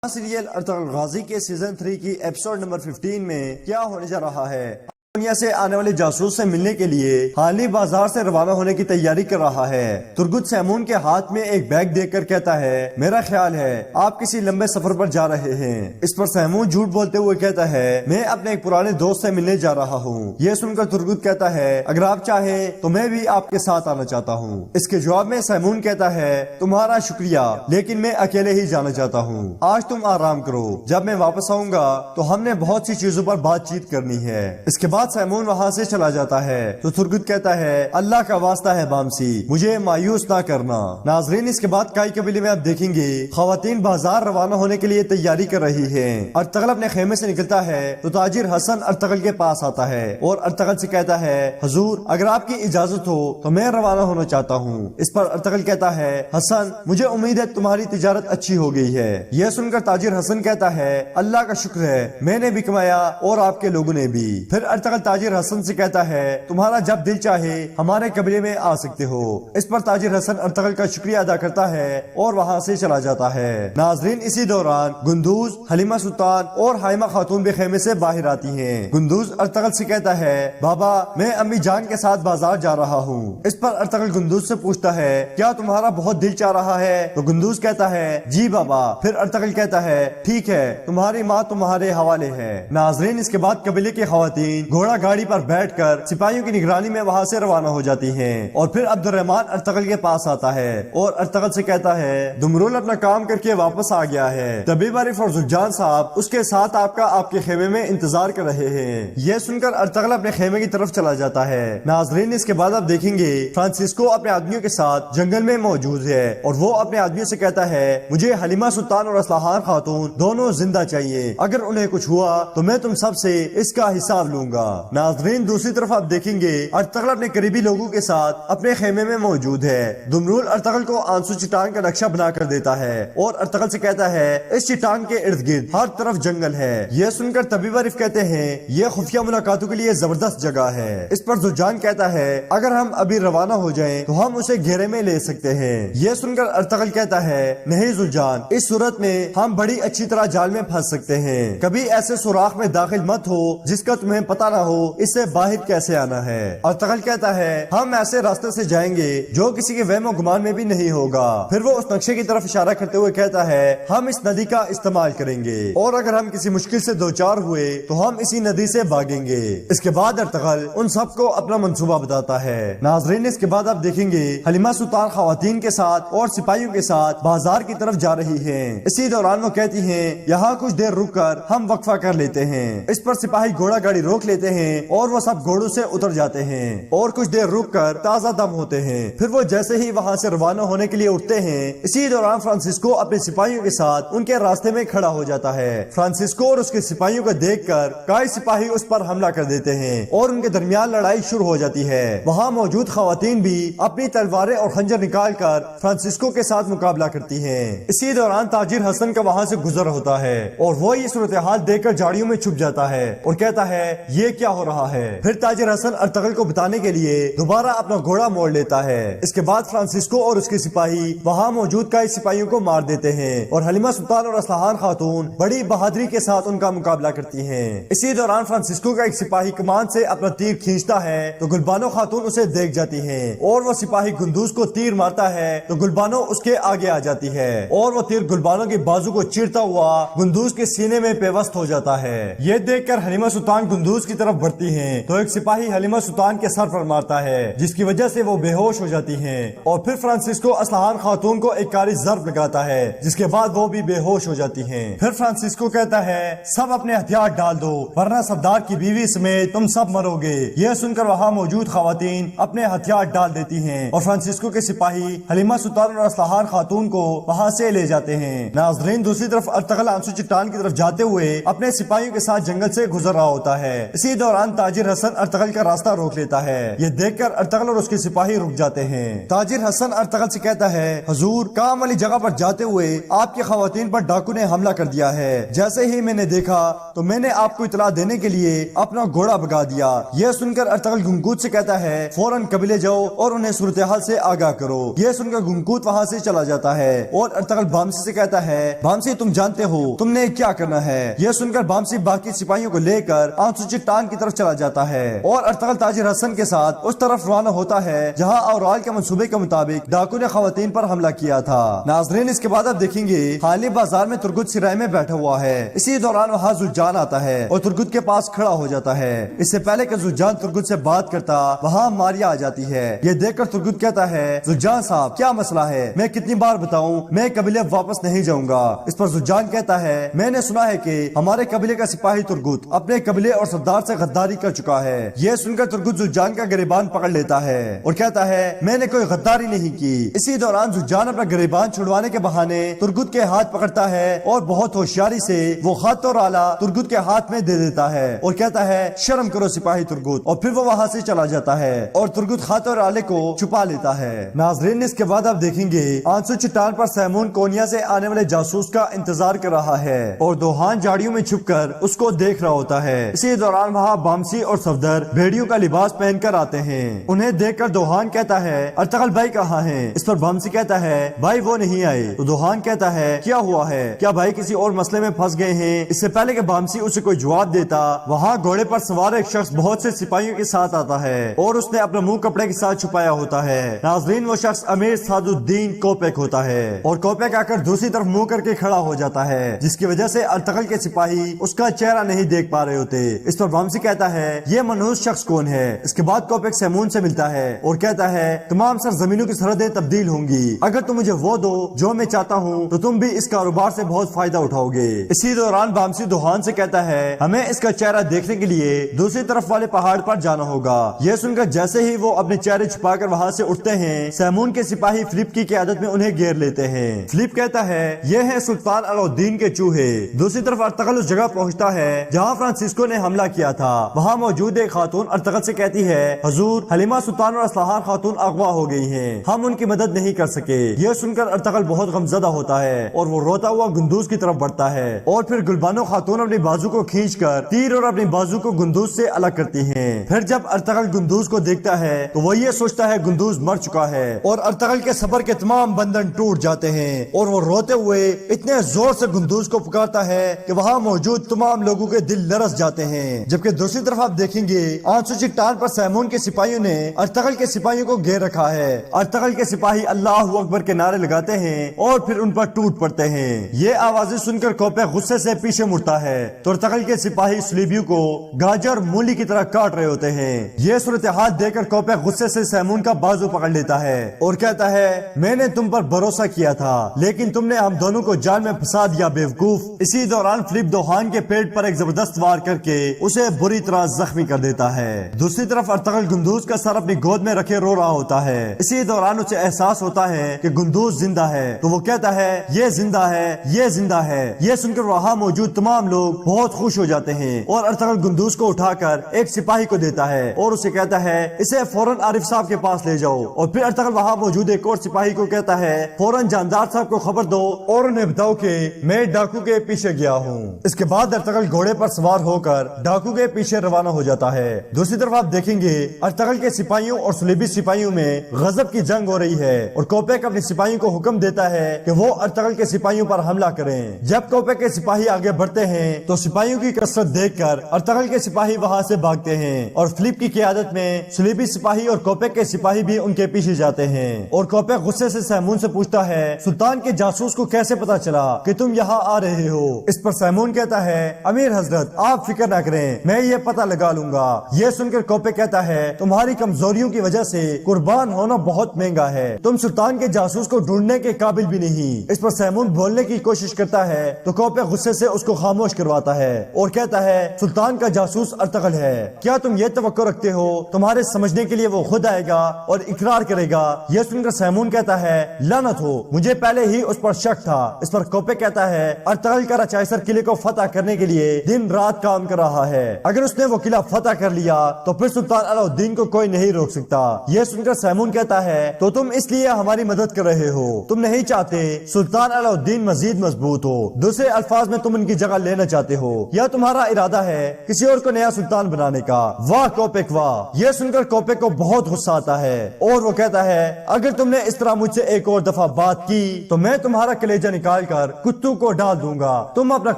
Serial Ertugrul Ghazi کے season 3 کی episode number 15 میں کیا ہونے جا رہا ہے؟ دنیا سے آنے والے جاسوس سے ملنے کے لیے حالی بازار سے روانہ ہونے کی تیاری کر رہا ہے۔ ترگت سیمون کے ہاتھ میں ایک بیگ دیکھ کر کہتا ہے، میرا خیال ہے آپ کسی لمبے سفر پر جا رہے ہیں۔ اس پر سیمون جھوٹ بولتے ہوئے کہتا ہے، میں اپنے ایک پرانے دوست سے ملنے جا رہا ہوں۔ یہ سن کر ترگت کہتا ہے، اگر آپ چاہیں تو میں بھی آپ کے ساتھ آنا چاہتا ہوں۔ اس کے جواب میں سیمون کہتا ہے، تمہارا شکریہ لیکن میں اکیلے ہی جانا چاہتا ہوں، آج تم آرام کرو، جب میں واپس آؤں گا تو ہم نے بہت سی چیزوں پر بات چیت کرنی ہے۔ اس کے بعد سیمون وہاں سے چلا جاتا ہے تو ترگت کہتا ہے، اللہ کا واسطہ ہے بامسی، مجھے مایوس نہ کرنا۔ ناظرین، اس کے بعد کائی قبیلے میں آپ دیکھیں گے خواتین بازار روانہ ہونے کے لیے تیاری کر رہی ہیں۔ ارطغرل اپنے خیمے سے نکلتا ہے تو تاجر حسن ارطغرل کے پاس آتا ہے اور ارطغرل سے کہتا ہے، حضور اگر آپ کی اجازت ہو تو میں روانہ ہونا چاہتا ہوں۔ اس پر ارطغرل کہتا ہے، حسن مجھے امید ہے تمہاری تجارت اچھی ہو گئی ہے۔ یہ سن کر تاجر حسن کہتا ہے، اللہ کا شکر ہے، میں نے بھی کمایا اور آپ کے لوگوں نے بھی۔ پھر ارطغرل تاجر حسن سے کہتا ہے، تمہارا جب دل چاہے ہمارے قبیلے میں آ سکتے ہو۔ اس پر تاجر حسن ارطغرل کا شکریہ ادا کرتا ہے اور وہاں سے چلا جاتا ہے۔ ناظرین، اسی دوران گندوز، حلیمہ سلطان اور حائمہ خاتون بھی خیمے سے باہر آتی ہیں۔ گندوز ارطغرل سے کہتا ہے، بابا میں امی جان کے ساتھ بازار جا رہا ہوں۔ اس پر ارطغرل گندوز سے پوچھتا ہے، کیا تمہارا بہت دل چاہ رہا ہے؟ تو گندوز کہتا ہے، جی بابا۔ پھر ارطغرل کہتا ہے، ٹھیک ہے، تمہاری ماں تمہارے حوالے ہے۔ ناظرین، اس کے بعد قبیلے کی خواتین گھوڑا گاڑی پر بیٹھ کر سپاہیوں کی نگرانی میں وہاں سے روانہ ہو جاتی ہیں اور پھر عبد الرحمن ارطغرل کے پاس آتا ہے اور ارطغرل سے کہتا ہے، دمرول اپنا کام کر کے واپس آ گیا ہے، طبیب عارف اور زجان صاحب اس کے ساتھ آپ کے خیمے میں انتظار کر رہے ہیں۔ یہ سن کر ارطغرل اپنے خیمے کی طرف چلا جاتا ہے۔ ناظرین، اس کے بعد آپ دیکھیں گے فرانسسکو اپنے آدمیوں کے ساتھ جنگل میں موجود ہے اور وہ اپنے آدمیوں سے کہتا ہے، مجھے حلیمہ سلطان اور اصلاحان خاتون دونوں زندہ چاہیے، اگر انہیں کچھ ہوا تو میں تم سب سے اس کا حساب لوں گا۔ ناظرین، دوسری طرف آپ دیکھیں گے ارطغرل اپنے قریبی لوگوں کے ساتھ اپنے خیمے میں موجود ہے۔ دمرول ارطغرل کو آنسو چٹان کا نقشہ بنا کر دیتا ہے اور ارطغرل سے کہتا ہے، اس چٹان کے ارد گرد ہر طرف جنگل ہے۔ یہ سن کر طبیب عارف کہتے ہیں، یہ خفیہ ملاقاتوں کے لیے زبردست جگہ ہے۔ اس پر زجان کہتا ہے، اگر ہم ابھی روانہ ہو جائیں تو ہم اسے گھیرے میں لے سکتے ہیں۔ یہ سن کر ارطغرل کہتا ہے، نہیں زجان، اس صورت میں ہم بڑی اچھی طرح جال میں پھنس سکتے ہیں، کبھی ایسے سوراخ میں داخل مت ہو جس کا تمہیں پتہ نہ ہو اس سے باہر کیسے آنا ہے۔ ارطغرل کہتا ہے، ہم ایسے راستے سے جائیں گے جو کسی کے وہم و گمان میں بھی نہیں ہوگا۔ پھر وہ اس نقشے کی طرف اشارہ کرتے ہوئے کہتا ہے، ہم اس ندی کا استعمال کریں گے اور اگر ہم کسی مشکل سے دوچار ہوئے تو ہم اسی ندی سے بھاگیں گے۔ اس کے بعد ارطغرل ان سب کو اپنا منصوبہ بتاتا ہے۔ ناظرین، اس کے بعد آپ دیکھیں گے حلیمہ سلطان خواتین کے ساتھ اور سپاہیوں کے ساتھ بازار کی طرف جا رہی ہیں۔ اسی دوران وہ کہتی ہیں، یہاں کچھ دیر رک کر ہم وقفہ کر لیتے ہیں۔ اس پر سپاہی گھوڑا گاڑی روک لیتے ہیں اور وہ سب گھوڑوں سے اتر جاتے ہیں اور کچھ دیر رک کر تازہ دم ہوتے ہیں۔ پھر وہ جیسے ہی وہاں سے روانہ ہونے کے لیے اٹھتے ہیں، اسی دوران فرانسسکو اپنے سپاہیوں کے ساتھ ان کے راستے میں کھڑا ہو جاتا ہے۔ فرانسسکو اور اس کے سپاہیوں کو دیکھ کر کئی سپاہی اس پر حملہ کر دیتے ہیں اور ان کے درمیان لڑائی شروع ہو جاتی ہے۔ وہاں موجود خواتین بھی اپنی تلواریں اور خنجر نکال کر فرانسسکو کے ساتھ مقابلہ کرتی ہیں۔ اسی دوران تاجر حسن کا وہاں سے گزر ہوتا ہے اور وہ یہ صورتحال دیکھ کر جھاڑیوں میں چھپ جاتا ہے اور کہتا ہے، یہ کیا ہو رہا ہے؟ پھر تاجر حسن ارطغرل کو بتانے کے لیے دوبارہ اپنا گھوڑا موڑ لیتا ہے۔ اس کے بعد فرانسسکو اور اس کے سپاہی وہاں موجود کئی سپاہیوں کو مار دیتے ہیں اور حلیمہ سلطان اور اصلاحان خاتون بڑی بہادری کے ساتھ ان کا مقابلہ کرتی ہیں۔ اسی دوران فرانسسکو کا ایک سپاہی کمان سے اپنا تیر کھینچتا ہے تو گلبانو خاتون اسے دیکھ جاتی ہیں اور وہ سپاہی گندوز کو تیر مارتا ہے تو گلبانو اس کے آگے آ جاتی ہے اور وہ تیر گلبانو کے بازو کو چیرتا ہوا گندوز کے سینے میں پیوست ہو جاتا ہے۔ یہ دیکھ کر حلیمہ سلطان گندوز کی طرف بڑھتی ہیں تو ایک سپاہی حلیمہ سلطان کے سر پر مارتا ہے جس کی وجہ سے وہ بے ہوش ہو جاتی ہیں اور پھر فرانسسکو اصلاحان خاتون کو ایک کاری ضرب لگاتا ہے جس کے بعد وہ بھی بے ہوش ہو جاتی ہیں۔ پھر فرانسسکو کہتا ہے، سب اپنے ہتھیار ڈال دو ورنہ سردار کی بیوی سمیت تم سب مرو گے۔ یہ سن کر وہاں موجود خواتین اپنے ہتھیار ڈال دیتی ہیں اور فرانسسکو کے سپاہی حلیمہ سلطان اور اصلاحان خاتون کو وہاں سے لے جاتے ہیں۔ ناظرین، دوسری طرف ارطغرل آنسو چٹان کی طرف جاتے ہوئے اپنے سپاہیوں کے ساتھ جنگل سے گزر رہا ہوتا ہے۔ اسی اسی دوران تاجر حسن ارطغرل کا راستہ روک لیتا ہے۔ یہ دیکھ کر ارطغرل اور اس کے سپاہی رک جاتے ہیں۔ تاجر حسن ارطغرل سے کہتا ہے، حضور، کام والی جگہ پر جاتے ہوئے آپ کی خواتین پر ڈاکو نے حملہ کر دیا ہے۔ جیسے ہی میں نے دیکھا تو میں نے آپ کو اطلاع دینے کے لیے اپنا گھوڑا بگا دیا۔ یہ سن کر ارطغرل گنگوت سے کہتا ہے، فوراً قبیلے جاؤ اور انہیں صورتحال سے آگاہ کرو۔ یہ سن کر گنگوت وہاں سے چلا جاتا ہے اور ارطغرل بامسی سے کہتا ہے، بامسی، تم جانتے ہو تم نے کیا کرنا ہے۔ یہ سن کر بامسی باقی سپاہیوں کو لے کر آنسو چٹان کی طرف چلا جاتا ہے اور ارطغرل تاجر حسن کے ساتھ اس طرف روانہ ہوتا ہے جہاں اورال کے منصوبے کے مطابق ڈاکو نے خواتین پر حملہ کیا تھا۔ ناظرین، اس کے بعد آپ دیکھیں گے حالی بازار میں ترگت سرائے میں بیٹھا ہوا ہے۔ اسی دوران وہاں زلجان آتا ہے اور ترگت کے پاس کھڑا ہو جاتا ہے۔ اس سے پہلے کہ زلجان ترگت سے بات کرتا، وہاں ماریا آ جاتی ہے۔ یہ دیکھ کر ترگت کہتا ہے، زلجان صاحب، کیا مسئلہ ہے؟ میں کتنی بار بتاؤں، میں قبیلے واپس نہیں جاؤں گا۔ اس پر زلجان کہتا ہے، میں نے سنا ہے کہ ہمارے قبیلے کا سپاہی ترگت اپنے قبیلے اور سردار سے غداری کر چکا ہے۔ یہ سن کر ترگت زلجان کا گریبان پکڑ لیتا ہے اور کہتا ہے، میں نے کوئی غداری نہیں کی۔ اسی دوران زلجان اپنا گریبان چھڑوانے کے بہانے ترگت کے ہاتھ پکڑتا ہے اور بہت ہوشیاری سے وہ خط اور آلہ ترگت کے ہاتھ میں دے دیتا ہے اور کہتا ہے، شرم کرو سپاہی ترگت، اور پھر وہ وہاں سے چلا جاتا ہے اور ترگت خط اور آلے کو چھپا لیتا ہے۔ ناظرین، اس کے بعد آپ دیکھیں گے آنسو چٹان پر سیمون کونیا سے آنے والے جاسوس کا انتظار کر رہا ہے اور دوہان جاڑیوں میں چھپ کر اس کو دیکھ رہا ہوتا ہے۔ اسی دوران وہاں بامسی اور صفدر بھیڑیوں کا لباس پہن کر آتے ہیں۔ انہیں دیکھ کر دوہان کہتا ہے، ارطغرل بھائی کہاں ہیں؟ اس پر بامسی کہتا ہے، بھائی وہ نہیں آئے۔ تو دوہان کہتا ہے، کیا ہوا ہے؟ کیا بھائی کسی اور مسئلے میں پھنس گئے ہیں؟ اس سے پہلے کہ بامسی اسے کوئی جواب دیتا، وہاں گھوڑے پر سوار ایک شخص بہت سے سپاہیوں کے ساتھ آتا ہے اور اس نے اپنا منہ کپڑے کے ساتھ چھپایا ہوتا ہے۔ ناظرین، وہ شخص امیر سعد الدین کوپیک ہوتا ہے اور کوپیک آ کر دوسری طرف منہ کر کے کھڑا ہو جاتا ہے، جس کی وجہ سے ارطغرل کے سپاہی اس کا چہرہ نہیں دیکھ پا رہے ہوتے۔ اس پر بامسی کہتا ہے، یہ منحوس شخص کون ہے؟ اس کے بعد کوپیک سیمون سے ملتا ہے اور کہتا ہے، تمام سرزمینوں کی سرحدیں تبدیل ہوں گی، اگر تم مجھے وہ دو جو میں چاہتا ہوں تو تم بھی اس کاروبار سے بہت فائدہ اٹھاؤ گے۔ اسی دوران بامسی دوہان سے کہتا ہے، ہمیں اس کا چہرہ دیکھنے کے لیے دوسری طرف والے پہاڑ پر جانا ہوگا۔ یہ سن کر جیسے ہی وہ اپنے چہرے چھپا کر وہاں سے اٹھتے ہیں، سیمون کے سپاہی فلپ کی قیادت میں انہیں گھیر لیتے ہیں۔ فلپ کہتا ہے، یہ ہے سلطان علاؤالدین کے چوہے۔ دوسری طرف ارطغرل اس جگہ پہنچتا ہے جہاں فرانسسکو نے حملہ کیا تھا۔ وہاں موجود ایک خاتون ارطغرل سے کہتی ہے، حضور، حلیمہ سلطان اور اصلاحان خاتون اغوا ہو گئی ہیں، ہم ان کی مدد نہیں کر سکے۔ یہ سن کر ارطغرل بہت غمزدہ ہوتا ہے اور وہ روتا ہوا گندوز کی طرف بڑھتا ہے اور پھر گلبانو خاتون اپنی بازو کو کھینچ کر تیر اور اپنی بازو کو گندوز سے الگ کرتی ہیں۔ پھر جب ارطغرل گندوز کو دیکھتا ہے تو وہ یہ سوچتا ہے گندوز مر چکا ہے اور ارطغرل کے صبر کے تمام بندھن ٹوٹ جاتے ہیں اور وہ روتے ہوئے اتنے زور سے گندوز کو پکارتا ہے کہ وہاں موجود تمام لوگوں کے دل لرز جاتے ہیں۔ جبکہ دوسری طرف آپ دیکھیں گے آنسو چٹان پر سیمون کے سپاہیوں نے ارطغرل کے سپاہیوں کو گھیر رکھا ہے۔ ارطغرل کے سپاہی اللہ اکبر کے نعرے لگاتے ہیں اور پھر ان پر ٹوٹ پڑتے ہیں۔ یہ آوازیں سن کر کوپیک غصے سے پیچھے مڑتا ہے تو ارطغرل کے سپاہی سلیبیوں کو گاجر مولی کی طرح کاٹ رہے ہوتے ہیں۔ یہ صورتحال دیکھ کر کوپیک غصے سے سیمون کا بازو پکڑ لیتا ہے اور کہتا ہے، میں نے تم پر بھروسہ کیا تھا لیکن تم نے ہم دونوں کو جال میں پھنسا دیا بیوقوف۔ اسی دوران فلپ دوہان کے پیٹ پر ایک زبردست وار کر کے اسے بری طرح زخمی کر دیتا ہے۔ دوسری طرف ارطغرل گندوز کا سر اپنی گود میں رکھے رو رہا ہوتا ہے۔ اسی دوران اسے احساس ہوتا ہے کہ گندوز زندہ ہے تو وہ کہتا ہے، یہ زندہ ہے، یہ زندہ ہے۔ یہ سن کر وہاں موجود تمام لوگ بہت خوش ہو جاتے ہیں اور ارطغرل گندوز کو اٹھا کر ایک سپاہی کو دیتا ہے اور اسے کہتا ہے، اسے فوراً عارف صاحب کے پاس لے جاؤ۔ اور پھر ارطغرل وہاں موجود ایک اور سپاہی کو کہتا ہے، فوراً جاندار صاحب کو خبر دو اور انہیں بتاؤ کہ میں ڈاکو کے پیچھے گیا ہوں۔ اس کے بعد ارطغرل گھوڑے پر سوار ہو کر ڈاکو کے پیچھے روانہ ہو جاتا ہے۔ دوسری طرف آپ دیکھیں گے ارطغرل کے سپاہیوں اور صلیبی سپاہیوں میں غضب کی جنگ ہو رہی ہے اور کوپیک اپنے سپاہیوں کو حکم دیتا ہے کہ وہ ارطغرل کے سپاہیوں پر حملہ کریں۔ جب کوپیک کے سپاہی آگے بڑھتے ہیں تو سپاہیوں کی کثرت دیکھ کر ارطغرل کے سپاہی وہاں سے بھاگتے ہیں اور فلپ کی قیادت میں صلیبی سپاہی اور کوپیک کے سپاہی بھی ان کے پیچھے جاتے ہیں۔ اور کوپیک غصے سے سیمون سے پوچھتا ہے، سلطان کے جاسوس کو کیسے پتا چلا کہ تم یہاں آ رہے ہو؟ اس پر سیمون کہتا ہے، امیر حضرت آپ فکر نہ کریں، میں یہ پتہ لگا لوں گا۔ یہ سن کر کوپیک کہتا ہے، تمہاری کمزوریوں کی وجہ سے قربان ہونا بہت مہنگا ہے، تم سلطان کے جاسوس کو ڈھونڈنے کے قابل بھی نہیں۔ اس پر سیمون بولنے کی کوشش کرتا ہے تو کوپیک غصے سے اس کو خاموش کرواتا ہے اور کہتا ہے، سلطان کا جاسوس ارطغرل ہے، کیا تم یہ توقع رکھتے ہو تمہارے سمجھنے کے لیے وہ خود آئے گا اور اقرار کرے گا؟ یہ سن کر سیمون کہتا ہے، لعنت ہو، مجھے پہلے ہی اس پر شک تھا۔ اس پر کوپیک کہتا ہے، ارطغرل کا رچائسر قلعے کو فتح کرنے کے لیے دن رات کام کر رہا ہے اگر اس نے وہ قلعہ فتح کر لیا تو پھر سلطان علاء الدین کو کوئی نہیں روک سکتا۔ یہ سن کر سیمون کہتا ہے تو تم اس لیے ہماری مدد کر رہے ہو، تم نہیں چاہتے سلطان علاء الدین مزید مضبوط ہو، دوسرے الفاظ میں تم ان کی جگہ لینا چاہتے ہو، یا تمہارا ارادہ ہے کسی اور کو نیا سلطان بنانے کا۔ واہ کوپیک واہ! یہ سن کر کوپیک کو بہت غصہ آتا ہے اور وہ کہتا ہے اگر تم نے اس طرح مجھ سے ایک اور دفعہ بات کی تو میں تمہارا کلیجہ نکال کر کتوں کو ڈال دوں گا، تم اپنا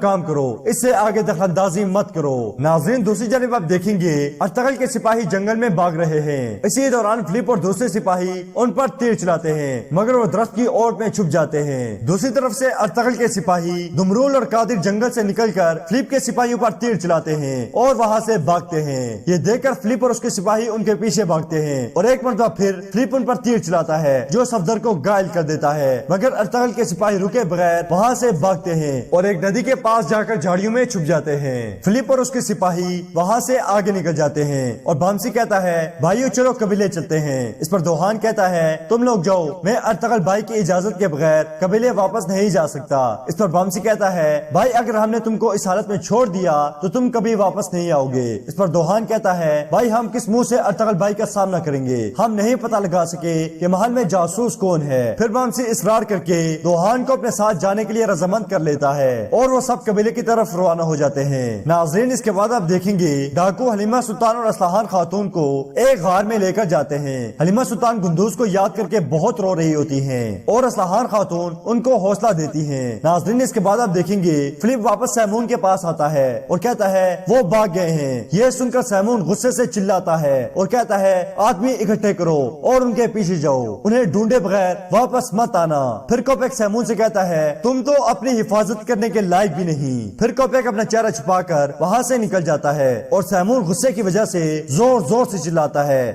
کام کرو، اس سے آگے دخل اندازی مت کرو۔ ناظرین دوسری جانب آپ دیکھیں گے ارطغرل کے سپاہی جنگل میں بھاگ رہے ہیں، اسی دوران فلپ اور دوسرے سپاہی ان پر تیر چلاتے ہیں مگر وہ درخت کی اوٹ میں چھپ جاتے ہیں۔ دوسری طرف سے ارطغرل کے سپاہی دمرول اور قادر جنگل سے نکل کر فلپ کے سپاہیوں پر تیر چلاتے ہیں اور وہاں سے بھاگتے ہیں۔ یہ دیکھ کر فلپ اور اس کے سپاہی ان کے پیچھے بھاگتے ہیں اور ایک مرتبہ پھر فلپ ان پر تیر چلاتا ہے جو صفدر کو گائل کر دیتا ہے، مگر ارطغرل کے سپاہی رکے بغیر وہاں سے بھاگتے ہیں اور ایک ندی کے پاس جا کر جھاڑیوں میں چھپ جاتے ہیں۔ فلپ اور اس کے سپاہی وہاں سے آگے نکل جاتے ہیں اور بامسی کہتا ہے بھائیو چلو قبیلے چلتے ہیں۔ اس پر دوحان کہتا ہے تم لوگ جاؤ، میں ارطغرل بھائی کی اجازت کے بغیر قبیلے واپس نہیں جا سکتا۔ اس پر بامسی کہتا ہے بھائی اگر ہم نے تم کو اس حالت میں چھوڑ دیا تو تم کبھی واپس نہیں آؤ گے۔ اس پر دوحان کہتا ہے بھائی ہم کس منہ سے ارطغرل بھائی کا سامنا کریں گے، ہم نہیں پتہ لگا سکے کہ محل میں جاسوس کون ہے۔ پھر بامسی اصرار کر کے دوحان کو اپنے ساتھ جانے کے لیے رضامند کر لیتا ہے اور وہ سب قبیلے کی طرف روانہ ہو جاتے ہیں۔ ناظرین اس کے بعد آپ دیکھیں گے ڈاکو حلیمہ سلطان اور اصلاحان خاتون کو ایک غار میں لے کر جاتے ہیں۔ حلیمہ سلطان گندوز کو یاد کر کے بہت رو رہی ہوتی ہیں اور اصلاحان خاتون ان کو حوصلہ دیتی ہیں۔ ناظرین اس کے بعد آپ دیکھیں گے فلپ واپس سیمون کے پاس آتا ہے اور کہتا ہے وہ بھاگ گئے ہیں۔ یہ سن کر سیمون غصے سے چلاتا ہے اور کہتا ہے آدمی اکٹھے کرو اور ان کے پیچھے جاؤ، انہیں ڈھونڈے بغیر واپس مت آنا۔ پھر کوپیک سیمون سے کہتا ہے تم تو اپنی حفاظت کرنے کے لائق بھی نہیں۔ پھر کوپیک اپنا چہرہ چھپا کر وہاں سے نکل جاتا ہے اور سیمون غصے کی وجہ سے زور زور سے چلاتا ہے